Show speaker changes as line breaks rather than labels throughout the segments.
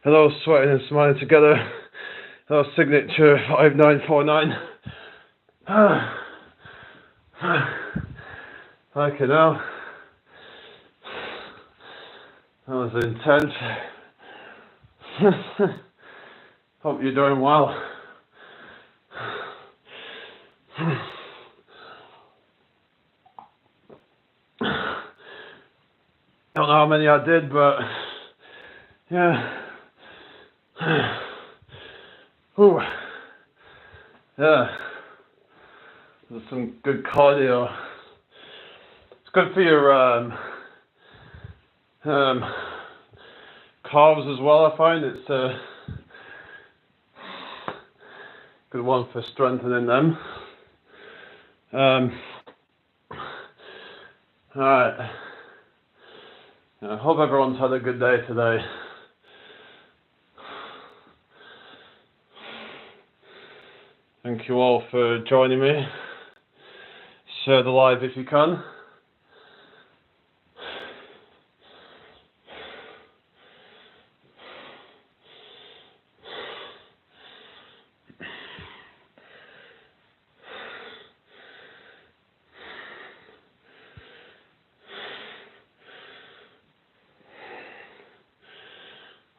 Hello, sweating and smiling together. Hello, signature 5949. Okay, now that was intense. Hope you're doing well. Don't know how many I did, but yeah. Ooh. Yeah. There's some good cardio. It's good for your calves as well. I find it's a good one for strengthening them. Alright. I hope everyone's had a good day today. Thank you all for joining me. Share the live if you can.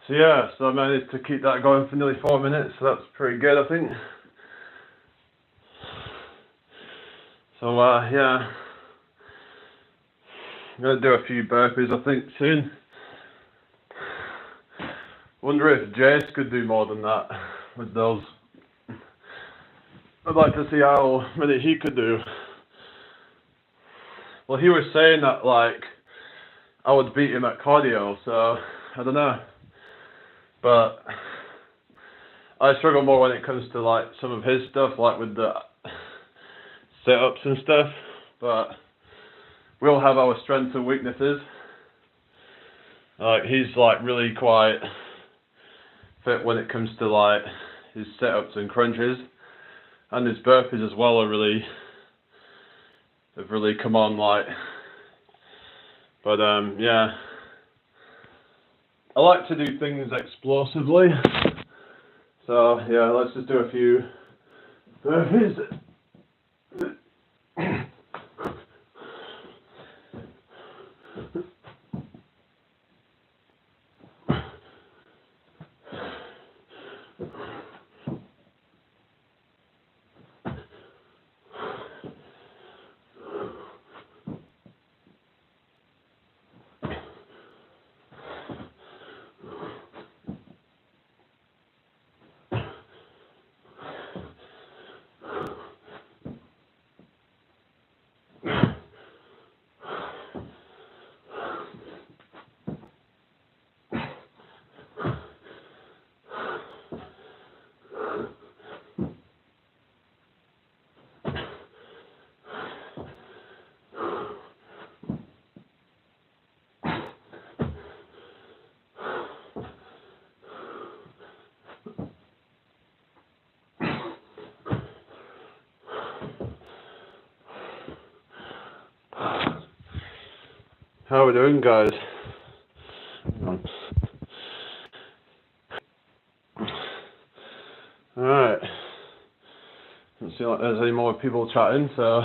So yeah, so I managed to keep that going for nearly 4 minutes, so that's pretty good, I think. So yeah, I'm gonna do a few burpees, I think, soon. Wonder if Jace could do more than that with those. I'd like to see how many he could do. Well, he was saying that like I would beat him at cardio, so I don't know. But I struggle more when it comes to like some of his stuff, like with the sit-ups and stuff. But we all have our strengths and weaknesses. Like he's like really quite fit when it comes to like his sit-ups and crunches, and his burpees as well have really come on, like. But yeah, I like to do things explosively. So yeah, let's just do a few burpees. How are we doing, guys? Alright. Doesn't seem like there's any more people chatting, so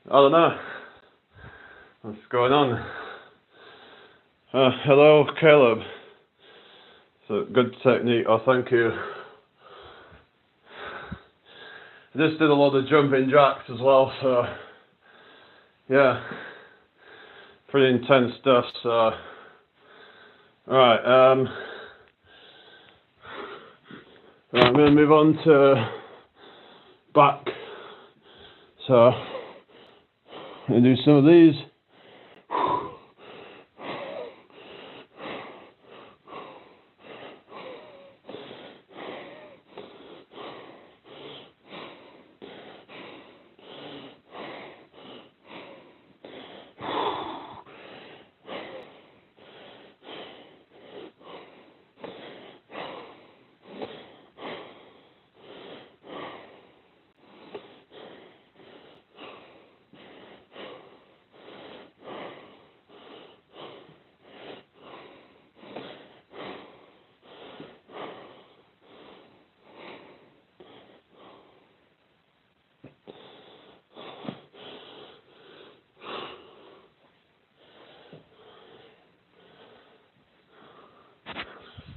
I don't know. What's going on? Hello, Caleb. So, good technique. Oh, thank you. I just did a lot of jumping jacks as well, so yeah, pretty intense stuff. So, alright, I'm going to move on to back. So, I'm going to do some of these.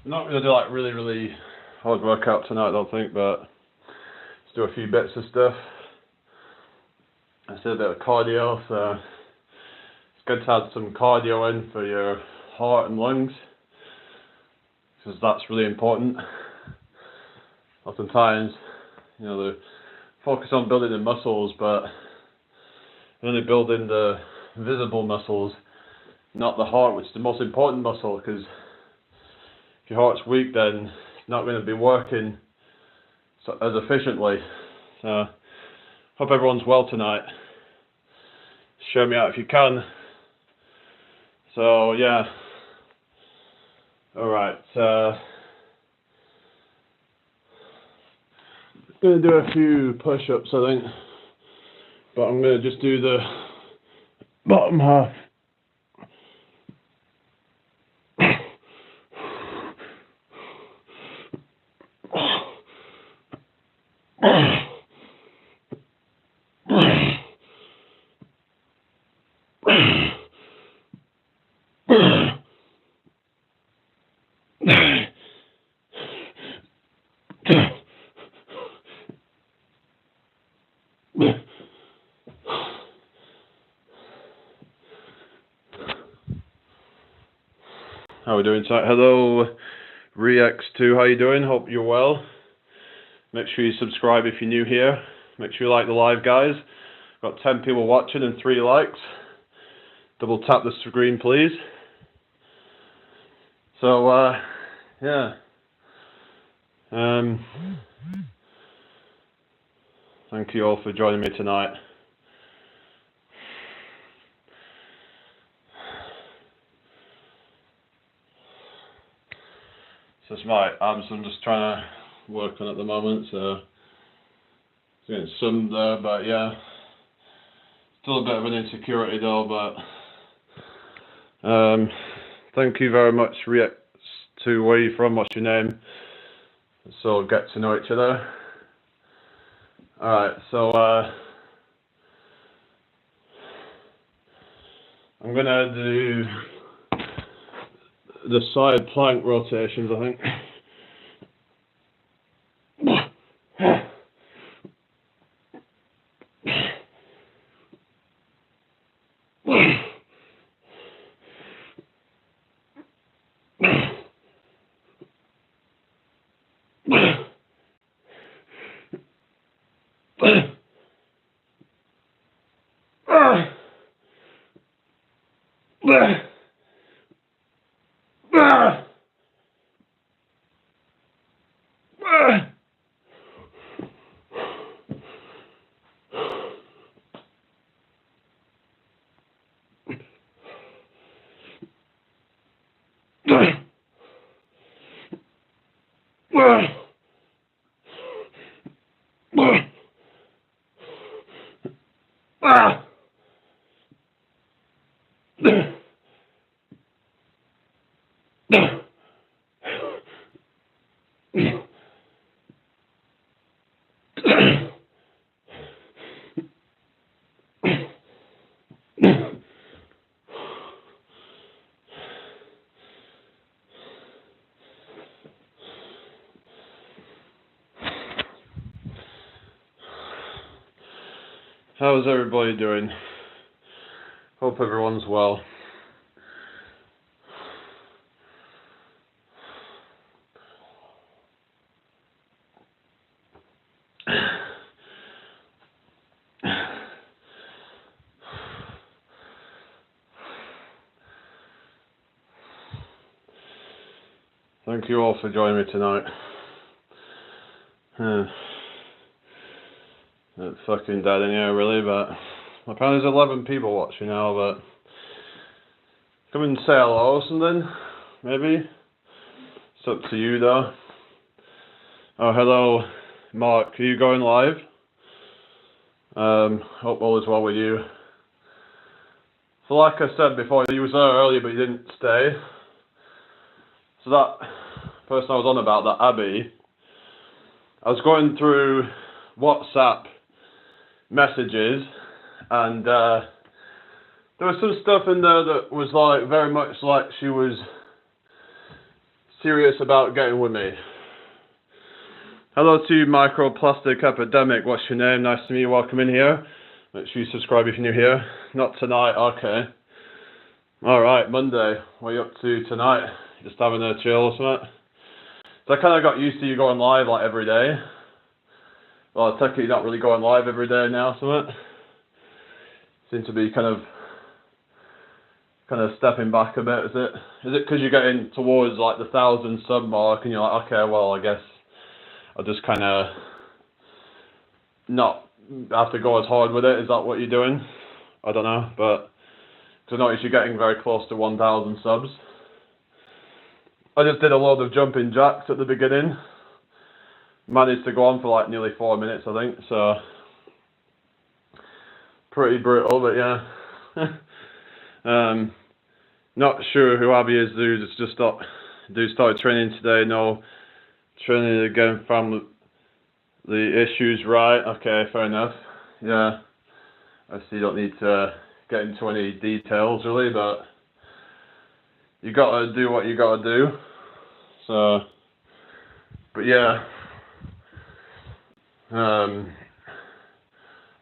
I'm not going to do like really hard workout tonight, I don't think, but let's do a few bits of stuff. I did a bit of cardio, so it's good to add some cardio in for your heart and lungs, because that's really important. Oftentimes, you know, they focus on building the muscles, but only building the visible muscles, not the heart, which is the most important muscle, because if your heart's weak, then it's not going to be working as efficiently. So, hope everyone's well tonight. Show me out if you can. So, yeah. Alright. I'm going to do a few push-ups, I think. But I'm going to just do the bottom half. How are we doing tonight? Hello, Rex2, how you doing? Hope you're well. Make sure you subscribe if you're new here. Make sure you like the live, guys. Got 10 people watching and 3 likes. Double tap the screen, please. So, yeah. Thank you all for joining me tonight. So it's my abs I'm just trying to work on at the moment, so it's getting some there, but yeah. Still a bit of an insecurity though, but thank you very much, React2. Where are you from? What's your name? So we'll get to know each other. Alright, so I'm gonna do the side plank rotations, I think. How's everybody doing? Hope everyone's well. Thank you all for joining me tonight. It's fucking dead in here, really, but apparently there's 11 people watching now, but come and say hello or something, maybe. It's up to you, though. Oh, hello, Mark. Are you going live? Hope all is well with you. So like I said before, you was there earlier, but you didn't stay. So that person I was on about, that Abby, I was going through WhatsApp messages, and there was some stuff in there that was like very much like she was serious about getting with me. Hello to you, Microplastic Epidemic. What's your name? Nice to meet you. Welcome in here. Make sure you subscribe if you're new here. Not tonight. Okay. Alright, Monday. What are you up to tonight? Just having a chill or something? So I kind of got used to you going live like every day. Well, I take it you're not really going live every day now, something. Seem to be kind of stepping back a bit, is it? Is it because you're getting towards like the 1,000 sub mark and you're like, okay, well, I guess I'll just kind of not have to go as hard with it? Is that what you're doing? I don't know, but because I noticed you're getting very close to 1,000 subs. I just did a load of jumping jacks at the beginning. Managed to go on for like nearly 4 minutes, I think, so pretty brutal, but yeah. Not sure who Abby is, dude. It's just started training today. No training again. Family the issues, right? Okay, fair enough. Yeah, I see. You don't need to get into any details really, but you gotta do what you gotta do. So, but yeah.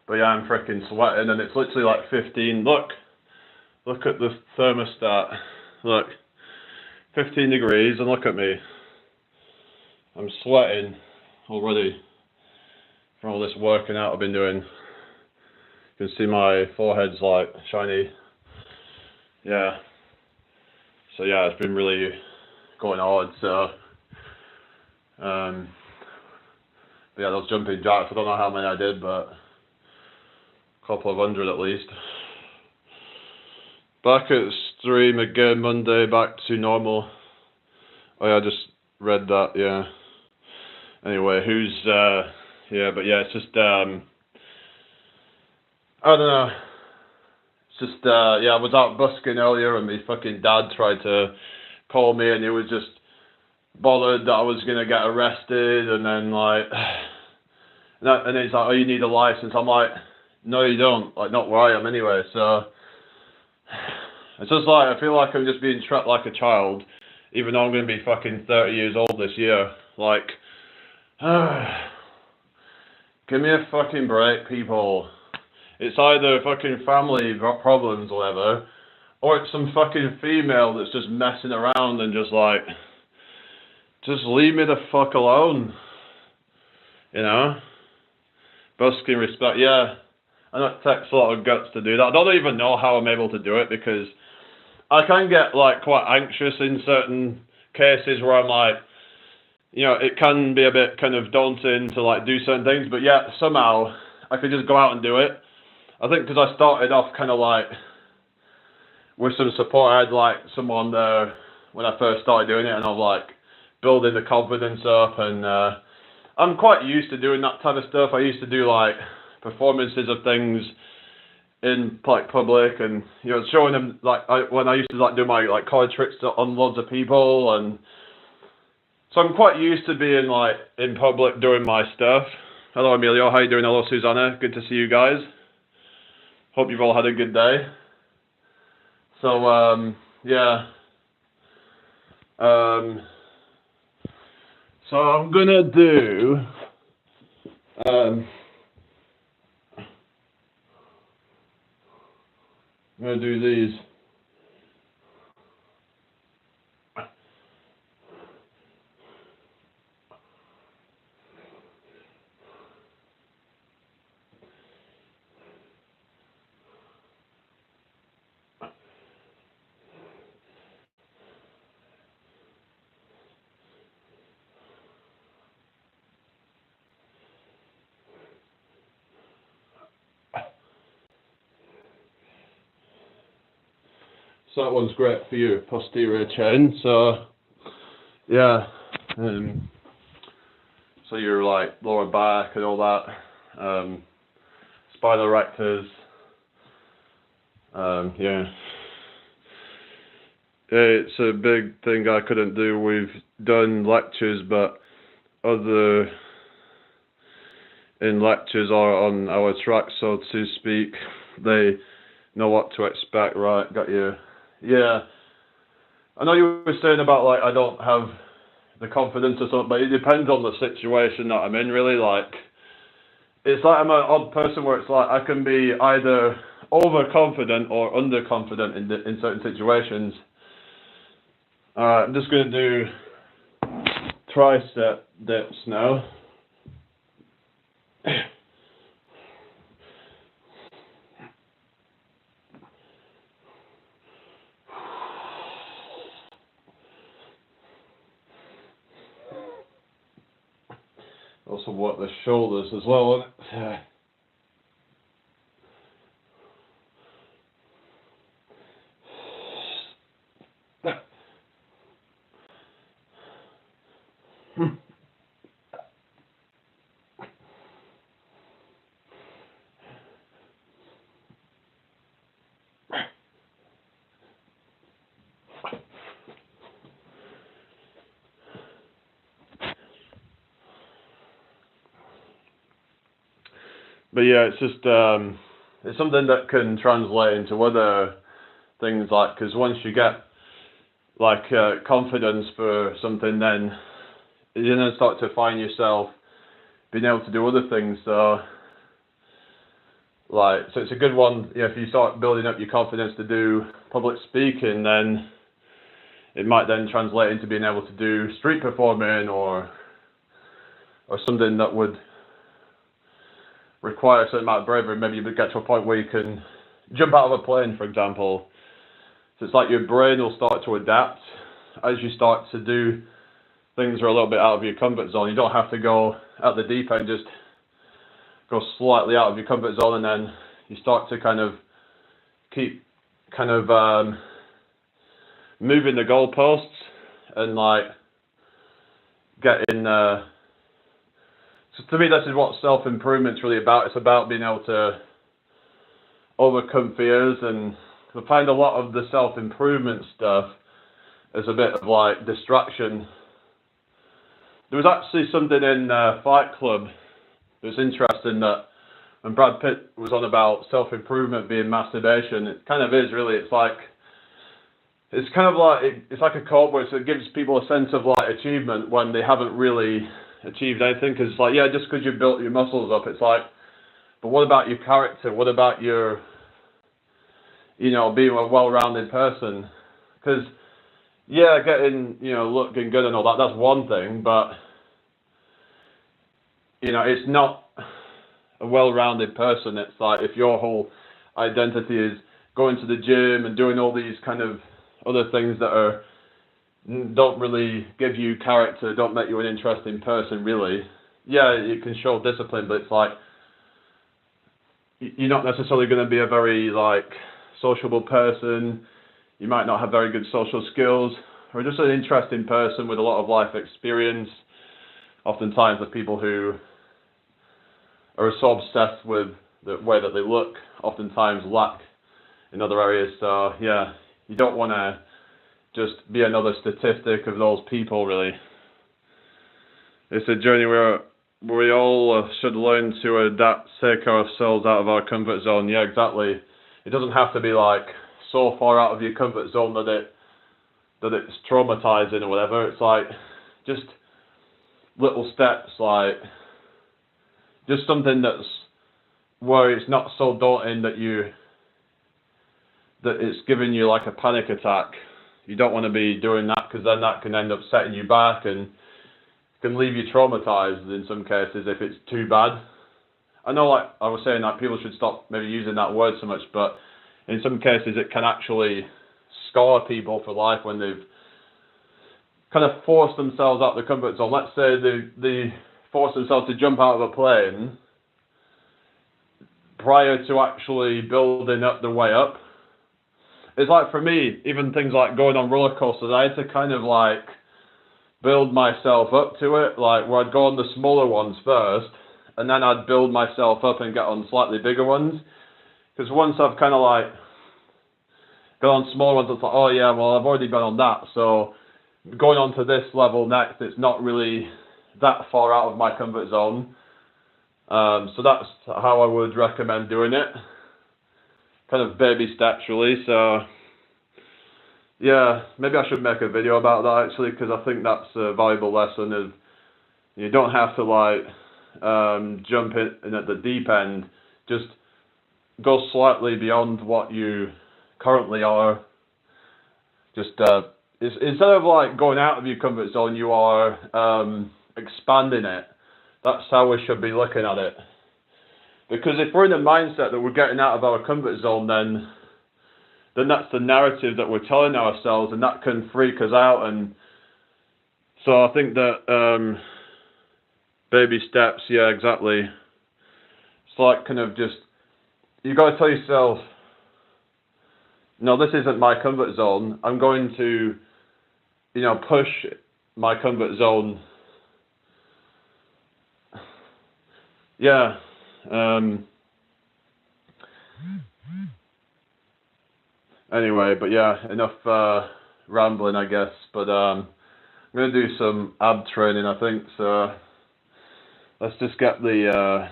But yeah, I'm freaking sweating, and it's literally like 15. Look at the thermostat. Look, 15 degrees, and look at me. I'm sweating already from all this working out I've been doing. You can see my forehead's like shiny. Yeah. So yeah, it's been really going hard. So, but yeah, those jumping jacks, I don't know how many I did, but a couple of hundred at least. Back at stream again Monday, back to normal. Oh yeah, I just read that, yeah. Anyway, yeah, but yeah, it's just, I don't know. It's just, yeah, I was out busking earlier and my fucking dad tried to call me and he was just bothered that I was going to get arrested, and then like, and he's like, oh, you need a license. I'm like, no you don't, like not where I am anyway, so it's just like, I feel like I'm just being trapped like a child, even though I'm going to be fucking 30 years old this year. Like, give me a fucking break, people. It's either fucking family problems or whatever, or it's some fucking female that's just messing around and just like, just leave me the fuck alone. You know? Busking respect, yeah. I know it takes a lot of guts to do that. I don't even know how I'm able to do it, because I can get like quite anxious in certain cases where I'm like, you know, it can be a bit kind of daunting to like do certain things, but yeah, somehow I could just go out and do it. I think because I started off kind of like with some support. I had like someone there when I first started doing it, and I was like building the confidence up, and I'm quite used to doing that type of stuff. I used to do like performances of things in like public, and you know, showing them like when I used to like do my like card tricks on loads of people, and so I'm quite used to being like in public doing my stuff. Hello Emilio, how you doing? Hello Susanna, good to see you guys. Hope you've all had a good day. So yeah. So I'm gonna do I'm gonna do these. So that one's great for your posterior chain. So yeah, so your like lower back and all that, spinal erectors. Yeah, it's a big thing I couldn't do. We've done lectures, but other in lectures or on our track, so to speak, they know what to expect. Right, got you. Yeah, I know you were saying about like I don't have the confidence or something, but it depends on the situation that I'm in. Really, like it's like I'm an odd person where it's like I can be either overconfident or underconfident in certain situations. Alright, I'm just gonna do tricep dips now. Also work the shoulders as well, won't it? But yeah, it's just it's something that can translate into other things, like because once you get like confidence for something, then you're gonna start to find yourself being able to do other things. So like, so it's a good one. Yeah, if you start building up your confidence to do public speaking, then it might then translate into being able to do street performing or something that would require a certain amount of bravery. Maybe you get to a point where you can jump out of a plane, for example. So it's like your brain will start to adapt as you start to do things that are a little bit out of your comfort zone. You don't have to go at the deep end, just go slightly out of your comfort zone, and then you start to kind of keep kind of moving the goalposts and like getting so to me, this is what self-improvement's really about. It's about being able to overcome fears, and I find a lot of the self-improvement stuff is a bit of like distraction. There was actually something in Fight Club that was interesting, that when Brad Pitt was on about self-improvement being masturbation, it kind of is really. It's like it's kind of like it's like a quote where it gives people a sense of like achievement when they haven't really achieved anything. Because it's like, yeah, just because you've built your muscles up, it's like, but what about your character? What about your, you know, being a well-rounded person? Because yeah, getting, you know, looking good and all that, that's one thing, but you know, it's not a well-rounded person. It's like if your whole identity is going to the gym and doing all these kind of other things that are don't really give you character, don't make you an interesting person, really. Yeah, you can show discipline, but it's like you're not necessarily going to be a very like sociable person. You might not have very good social skills, or just an interesting person with a lot of life experience. Oftentimes, the people who are so obsessed with the way that they look, oftentimes lack in other areas. So yeah, you don't want to just be another statistic of those people, really. It's a journey where we all should learn to adapt, take ourselves out of our comfort zone. Yeah, exactly. It doesn't have to be like so far out of your comfort zone that it's traumatizing or whatever. It's like just little steps, like just something that's where it's not so daunting that you that it's giving you like a panic attack. You don't want to be doing that, because then that can end up setting you back and can leave you traumatized in some cases if it's too bad. I know, like I was saying, that people should stop maybe using that word so much, but in some cases it can actually scar people for life when they've kind of forced themselves out of the comfort zone. Let's say they force themselves to jump out of a plane prior to actually building up the way up. It's like, for me, even things like going on roller coasters, I had to kind of like build myself up to it, like where I'd go on the smaller ones first, and then I'd build myself up and get on slightly bigger ones. Because once I've kind of like gone on smaller ones, it's like, oh yeah, well I've already been on that, so going on to this level next, it's not really that far out of my comfort zone. So that's how I would recommend doing it. Kind of baby steps, really. So yeah, maybe I should make a video about that actually, because I think that's a valuable lesson. Of you don't have to like jump in at the deep end. Just go slightly beyond what you currently are. Just instead of like going out of your comfort zone, you are expanding it. That's how we should be looking at it. Because if we're in a mindset that we're getting out of our comfort zone, then that's the narrative that we're telling ourselves, and that can freak us out. And so I think that baby steps, yeah, exactly. It's like kind of just, you got to tell yourself, no, this isn't my comfort zone. I'm going to, push my comfort zone. Yeah. Anyway, but yeah, enough rambling, I guess. But I'm going to do some ab training, I think. So let's just get the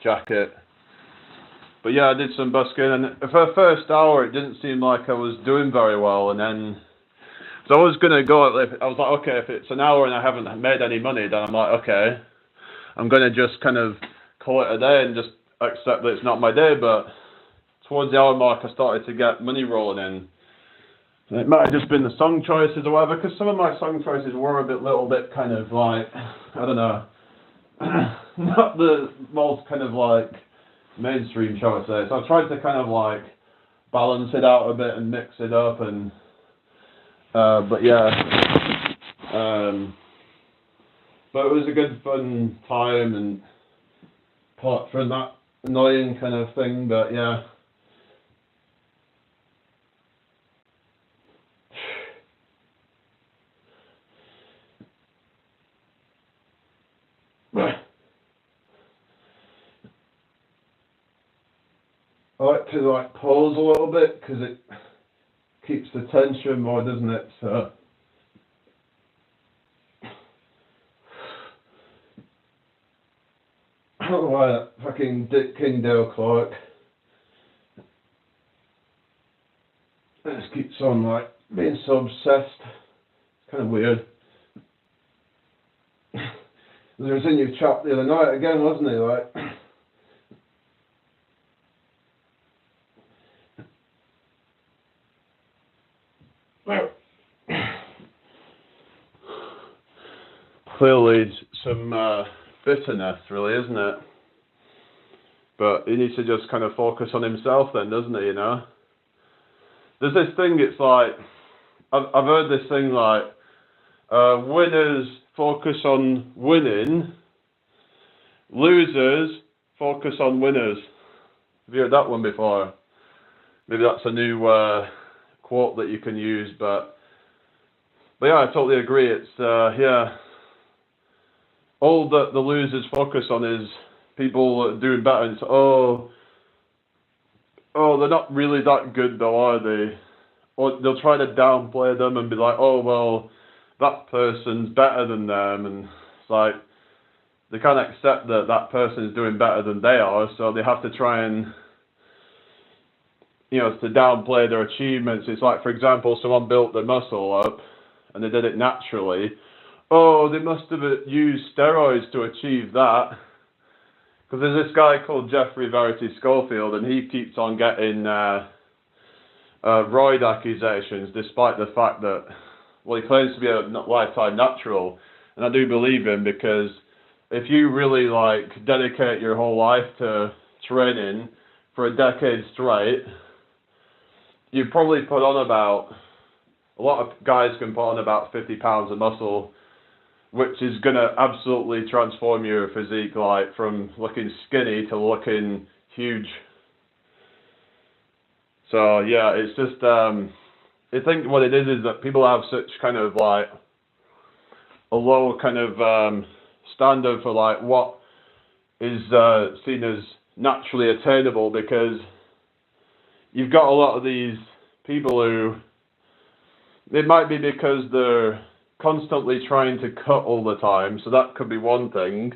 jacket. But yeah, I did some busking, and for the first hour, it didn't seem like I was doing very well. And then, so I was going to go, I was like, okay, if it's an hour and I haven't made any money, then I'm like, okay, I'm going to just kind of call it a day and just accept that it's not my day. But towards the hour mark, I started to get money rolling in. And it might have just been the song choices or whatever, because some of my song choices were a little bit kind of like, I don't know, not the most kind of like mainstream, shall I say. So I tried to kind of like balance it out a bit and mix it up, and but yeah, but it was a good fun time, and apart from that annoying kind of thing, but yeah. I like to like pause a little bit because it keeps the tension more, doesn't it? So I don't know why that fucking Dick King Dale Clark just keeps on like being so obsessed. It's kind of weird. He was in your chat the other night again, wasn't he? Like. Clearly some bitterness, really, isn't it? But he needs to just kind of focus on himself then, doesn't he, There's this thing, it's like, I've heard this thing like, winners focus on winning, losers focus on winners. Have you heard that one before? Maybe that's a new quote that you can use, but yeah, I totally agree. It's, yeah, all that the losers focus on is people doing better, and it's, oh, they're not really that good though, are they? Or they'll try to downplay them and be like, oh, well, that person's better than them, and it's like, they can't accept that that person is doing better than they are, so they have to try and, to downplay their achievements. It's like, for example, someone built their muscle up, and they did it naturally. Oh, they must have used steroids to achieve that. Because there's this guy called Jeffrey Verity Schofield, and he keeps on getting roid accusations, despite the fact that, well, he claims to be a lifetime natural, and I do believe him, because if you really like dedicate your whole life to training for a decade straight, you probably put on about, a lot of guys can put on about 50 pounds of muscle, which is going to absolutely transform your physique, like from looking skinny to looking huge. So yeah, it's just, I think what it is that people have such kind of like a low kind of standard for like what is seen as naturally attainable, because you've got a lot of these people who, it might be because they're constantly trying to cut all the time, so that could be one thing.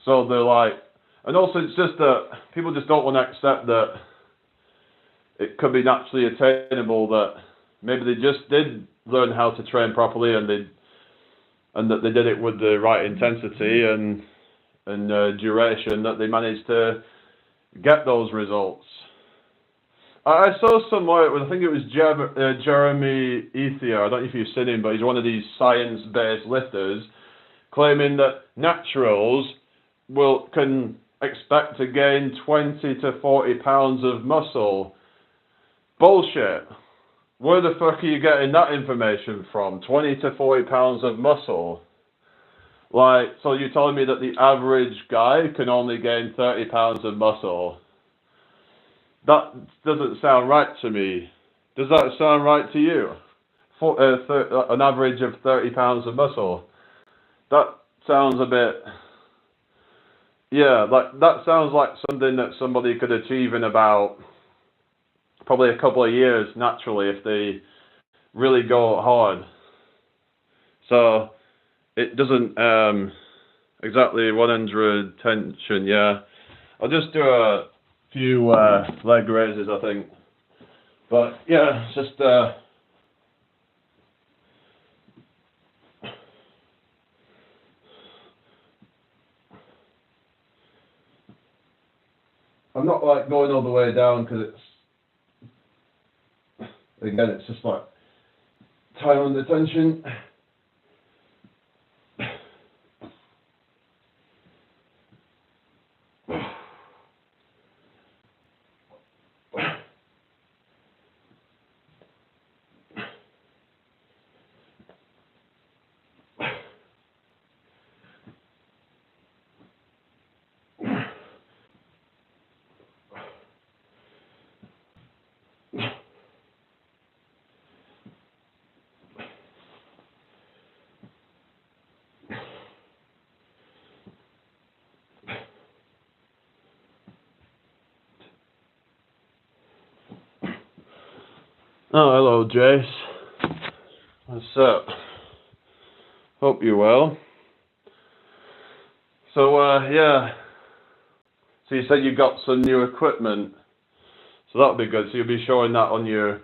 So they're like, and also it's just that people just don't want to accept that it could be naturally attainable, that maybe they just did learn how to train properly, and that they did it with the right intensity and duration, that they managed to get those results. I saw somewhere, I think it was Jeremy Ethier, I don't know if you've seen him, but he's one of these science-based lifters, claiming that naturals can expect to gain 20 to 40 pounds of muscle. Bullshit. Where the fuck are you getting that information from? 20 to 40 pounds of muscle? Like, so you're telling me that the average guy can only gain 30 pounds of muscle? That doesn't sound right to me. Does that sound right to you? An average of 30 pounds of muscle. That sounds a bit... Yeah, like that sounds like something that somebody could achieve in about probably a couple of years naturally if they really go hard. So it doesn't exactly 100 tension, yeah. I'll just do a few leg raises, I think. But yeah, it's just I'm not like going all the way down, because it's, again, it's just like time under tension. Oh, hello, Jace. What's up? Hope you're well. So, yeah. So you said you got some new equipment. So that'll be good. So you'll be showing that on your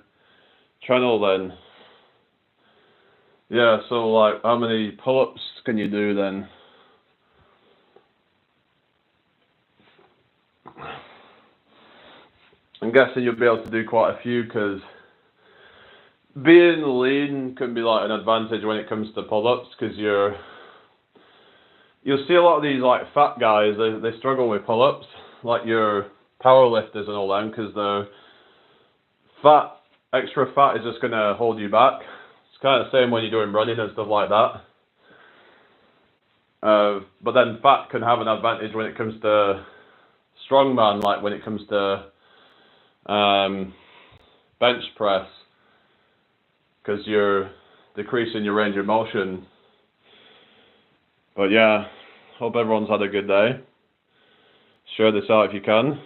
channel then. Yeah, so like, how many pull-ups can you do then? I'm guessing you'll be able to do quite a few, because being lean can be like an advantage when it comes to pull-ups, because you'll see a lot of these like fat guys, they struggle with pull-ups, like your power lifters and all them, because the extra fat is just going to hold you back. It's kind of the same when you're doing running and stuff like that. But then fat can have an advantage when it comes to strongman, like when it comes to bench press, because you're decreasing your range of motion. But yeah, hope everyone's had a good day. Share this out if you can.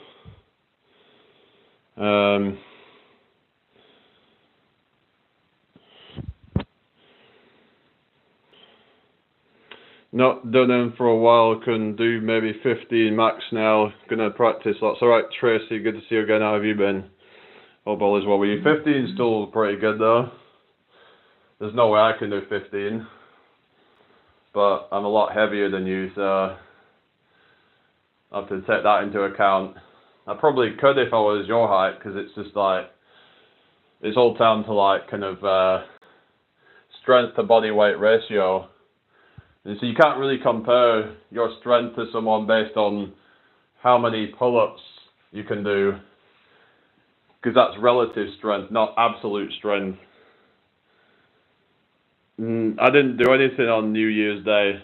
Not done them for a while, can do maybe 15 max now. Gonna practice lots. Alright, Tracy, good to see you again. How have you been? Hope all is well with you. 15 is still pretty good though. There's no way I can do 15. But I'm a lot heavier than you, so I have to take that into account. I probably could if I was your height, because it's just like, it's all down to like kind of strength to body weight ratio. And so you can't really compare your strength to someone based on how many pull-ups you can do, because that's relative strength, not absolute strength. I didn't do anything on New Year's Day.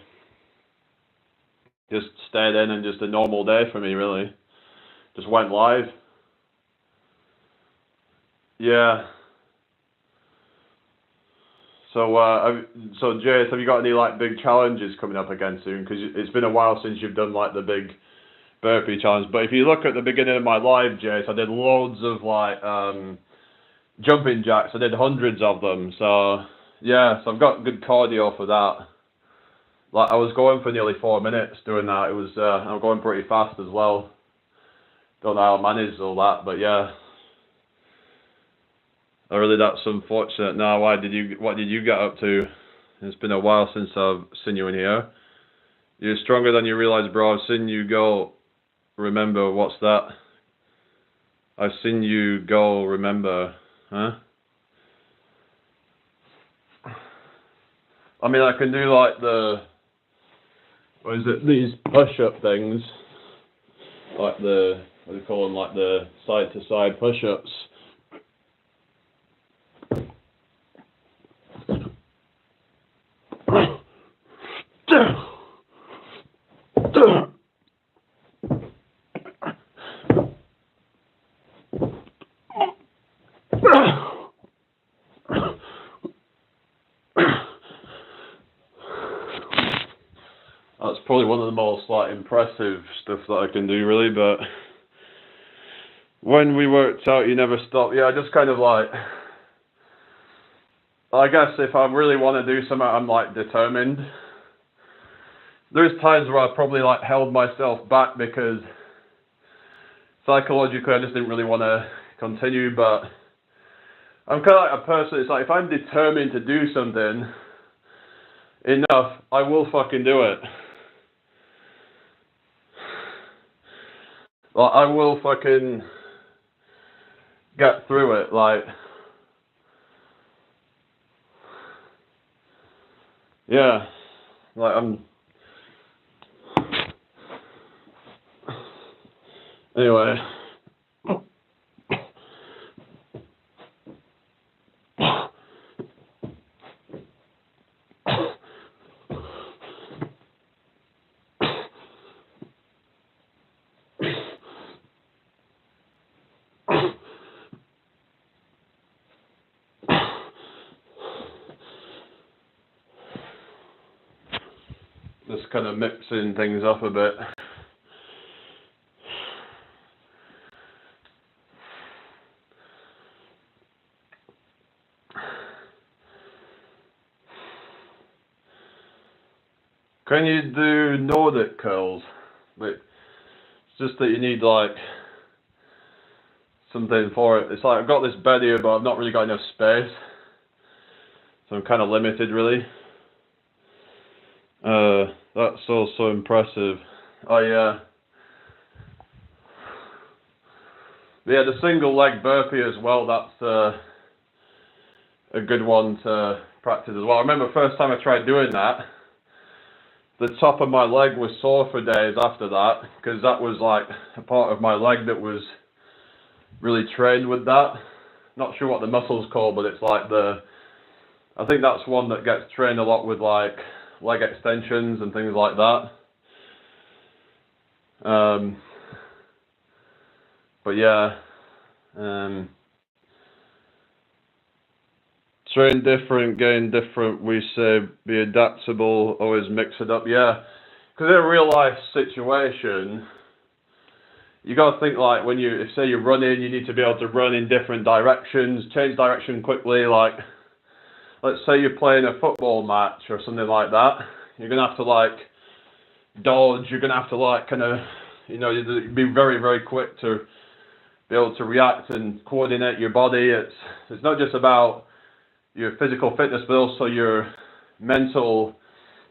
Just stayed in and just a normal day for me, really. Just went live. Yeah. So, so Jace, have you got any like big challenges coming up again soon? Because it's been a while since you've done like the big burpee challenge. But if you look at the beginning of my live, Jace, I did loads of like jumping jacks. I did hundreds of them. So yeah, so I've got good cardio for that. Like I was going for nearly 4 minutes doing that. It was I'm going pretty fast as well. Don't know how I managed all that, but yeah. Oh, really, that's unfortunate. Now, what did you get up to? It's been a while since I've seen you in here. You're stronger than you realize, bro. I've seen you go. Remember, what's that? I've seen you go. Remember, huh? I mean, I can do like what is it? These push-up things, like what do you call them? Like the side-to-side push-ups. That's probably one of the most like impressive stuff that I can do, really. But when we worked out, you never stop. Yeah, I just kind of like, I guess if I really want to do something, I'm like determined. There's times where I probably like held myself back because psychologically I just didn't really want to continue. But I'm kind of like a person. It's like if I'm determined to do something enough, I will fucking do it. Like, I will fucking get through it, like, yeah, like, anyway. Just kind of mixing things up a bit. Can you do Nordic curls? But it's just that you need like something for it. It's like I've got this bed here, but I've not really got enough space, so I'm kind of limited, really. That's also impressive. Oh yeah. Yeah, the single leg burpee as well. That's a good one to practice as well. I remember the first time I tried doing that, the top of my leg was sore for days after that, because that was like a part of my leg that was really trained with that. Not sure what the muscle's called, but it's like I think that's one that gets trained a lot with like leg extensions and things like that. But yeah, train different, gain different. We say be adaptable, always mix it up. Yeah, because in a real life situation, you got to think like when you say you're running, you need to be able to run in different directions, change direction quickly. Like, let's say you're playing a football match or something like that. You're gonna have to like dodge. You're gonna have to like kind of, you'd be very, very quick to be able to react and coordinate your body. It's not just about your physical fitness, but also your mental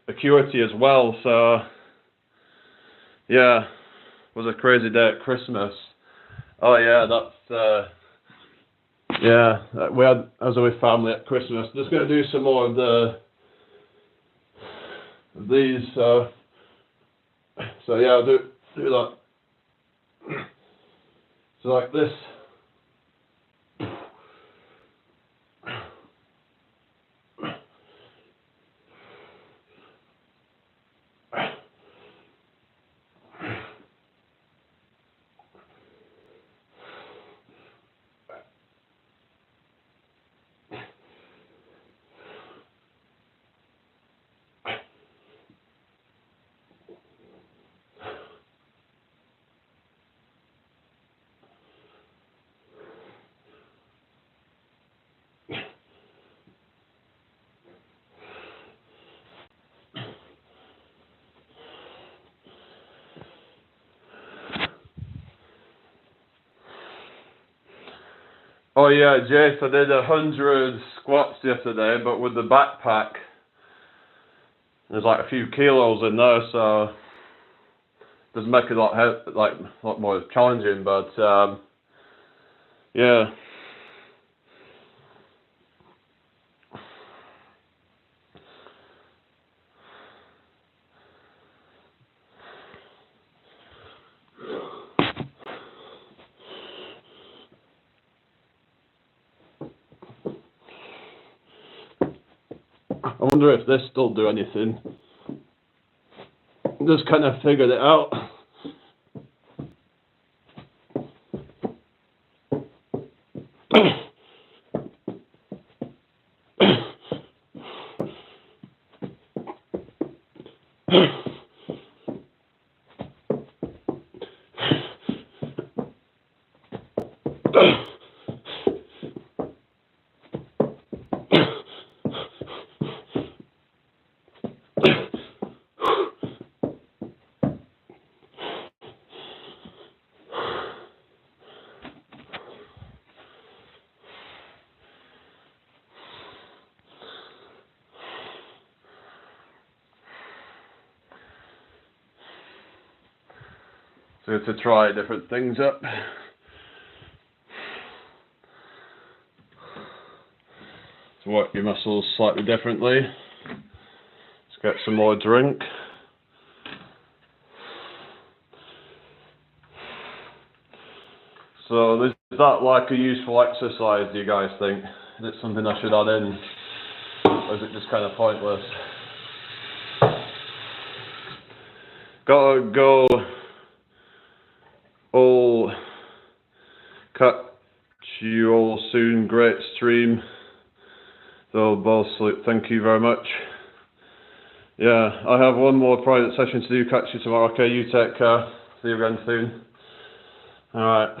acuity as well. So yeah, it was a crazy day at Christmas. Oh yeah, Yeah, I was with family at Christmas. Just gonna do some more of these. So yeah, I'll do that. So like this. Oh yeah, Jace, I did 100 squats yesterday, but with the backpack, there's like a few kilos in there, so it does make it a lot more challenging. But yeah. I wonder if this still do anything. Just kind of figured it out. So to try different things up. To work your muscles slightly differently. Let's get some more drink. So is that like a useful exercise, do you guys think? Is it something I should add in? Or is it just kind of pointless? Gotta go. All catch you all soon. Great stream. So both sleep. Thank you very much. Yeah, I have one more private session to do. Catch you tomorrow. Okay, you take care. See you again soon. Alright.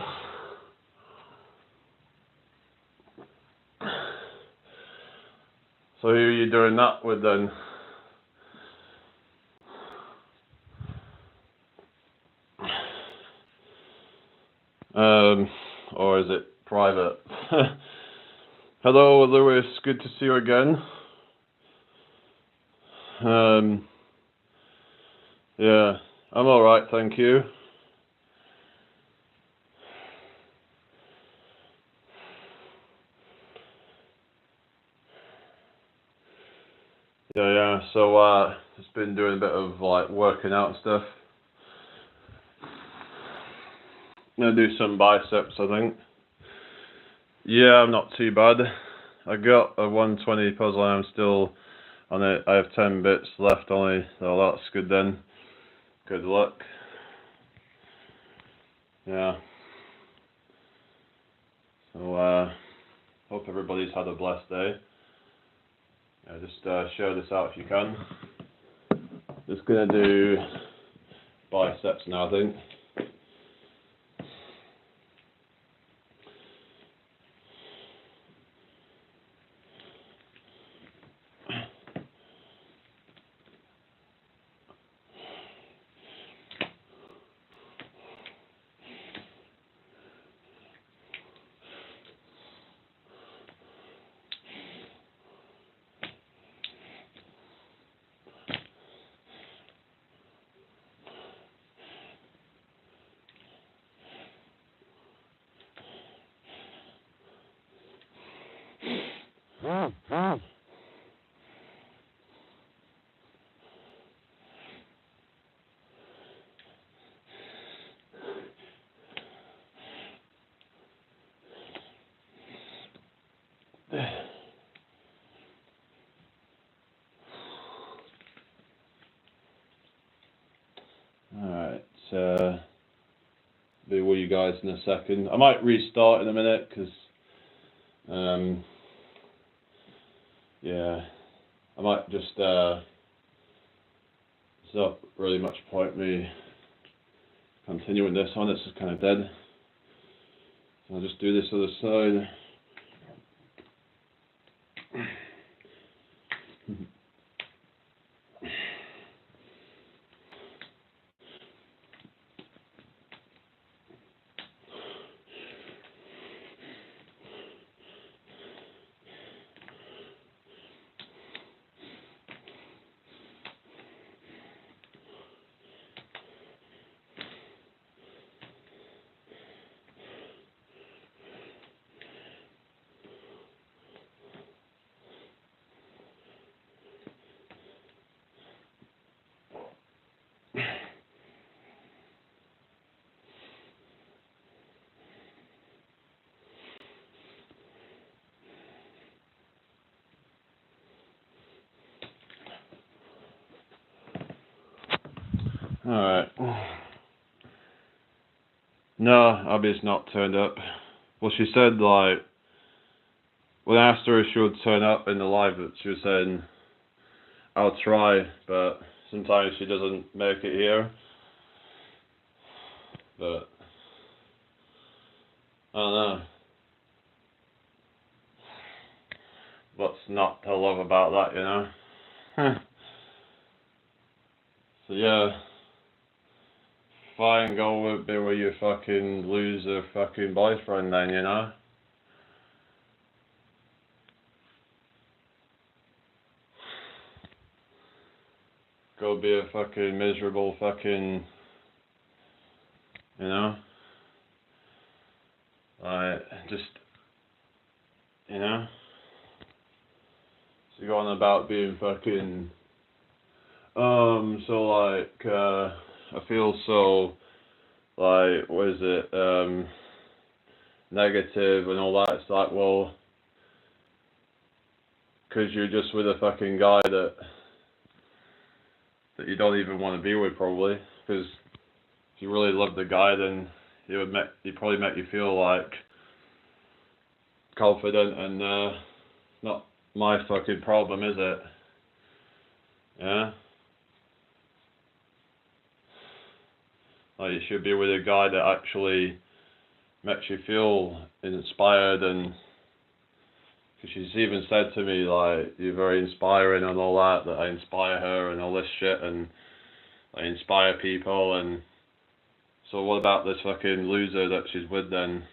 So who are you doing that with then? Or is it private? Hello, Lewis. Good to see you again. Yeah, I'm alright, thank you. Yeah, so just been doing a bit of like working out and stuff. I'm gonna do some biceps, I think. Yeah, I'm not too bad. I got a 120 puzzle and I'm still on it. I have 10 bits left only, so that's good then. Good luck. Yeah. So hope everybody's had a blessed day. Yeah, just share this out if you can. Just gonna do biceps now, I think. be with you guys in a second. I might restart in a minute because yeah, I might just there's not really much point me continuing this one. This is kind of dead. So I'll just do this other side. Alright. No, Abby's not turned up. Well, she said, like, when I asked her if she would turn up in the live, she was saying, I'll try, but sometimes she doesn't make it here. But, I don't know. What's not to love about that, you know? So, yeah. Fine, go be with your fucking loser fucking boyfriend then, you know? Go be a fucking miserable fucking, you know? Like, just, you know? So you're going about being fucking, so like, I feel so, like, what is it, negative and all that. It's like, well, because you're just with a fucking guy that you don't even want to be with, probably. Because if you really love the guy, then he'd probably make you feel like confident, and not my fucking problem, is it? Yeah. Like, you should be with a guy that actually makes you feel inspired, and because she's even said to me, like, you're very inspiring and all that I inspire her and all this shit, and I inspire people. And so what about this fucking loser that she's with then?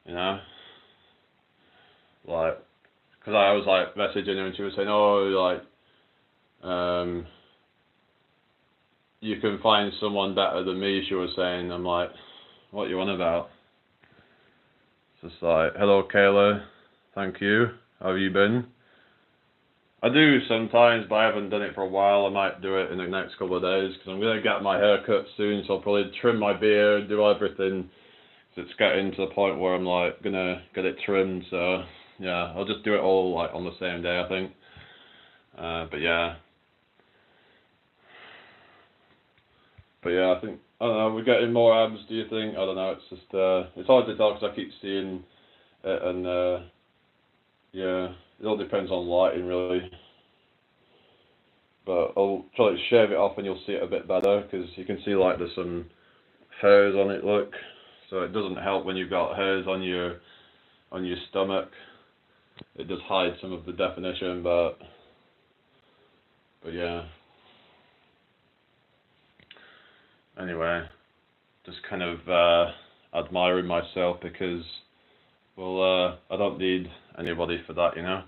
You know? Like, because I was like messaging her and she was saying, oh, like, you can find someone better than me, she was saying. I'm like, what you on about? It's just like, hello Kayla, thank you, how have you been? I do sometimes, but I haven't done it for a while. I might do it in the next couple of days, because I'm going to get my hair cut soon, so I'll probably trim my beard, do everything. So it's getting to the point where I'm like going to get it trimmed, so yeah, I'll just do it all like on the same day, I think. But yeah. But yeah, I think, I don't know, we're getting more abs, do you think? I don't know, it's just, it's hard to tell because I keep seeing it, and yeah, it all depends on lighting, really. But I'll try to shave it off and you'll see it a bit better, because you can see like there's some hairs on it, look. So it doesn't help when you've got hairs on your stomach. It does hide some of the definition, but yeah. Anyway, just kind of admiring myself, because, well, I don't need anybody for that, you know.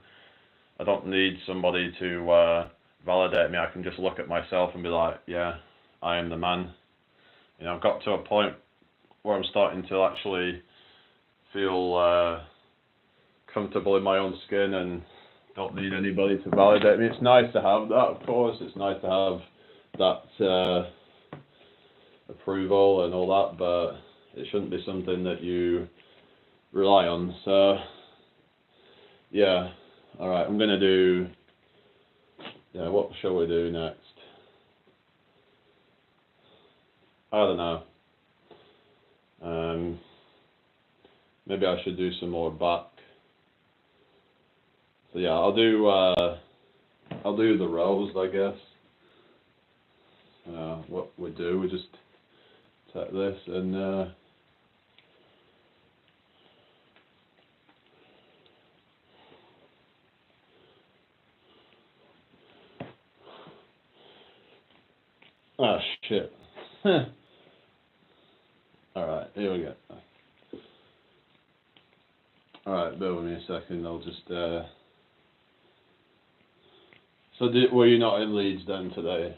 I don't need somebody to validate me. I can just look at myself and be like, yeah, I am the man. You know, I've got to a point where I'm starting to actually feel comfortable in my own skin and don't need anybody to validate me. It's nice to have that, of course. It's nice to have that approval and all that, but it shouldn't be something that you rely on. So yeah, all right, I'm gonna do, yeah, what shall we do next? I don't know. Maybe I should do some more back. So yeah, I'll do the rows, I guess. What we do, we just take this and shit. Alright, here we go. Alright, bear with me a second, I'll just so were you not in Leeds then today?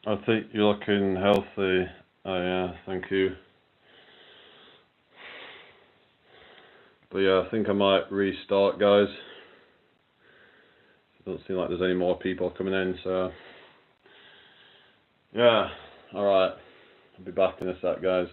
I think you're looking healthy. Oh yeah, thank you. But yeah, I think I might restart, guys. Don't seem like there's any more people coming in, so yeah. Alright. I'll be back in a sec, guys.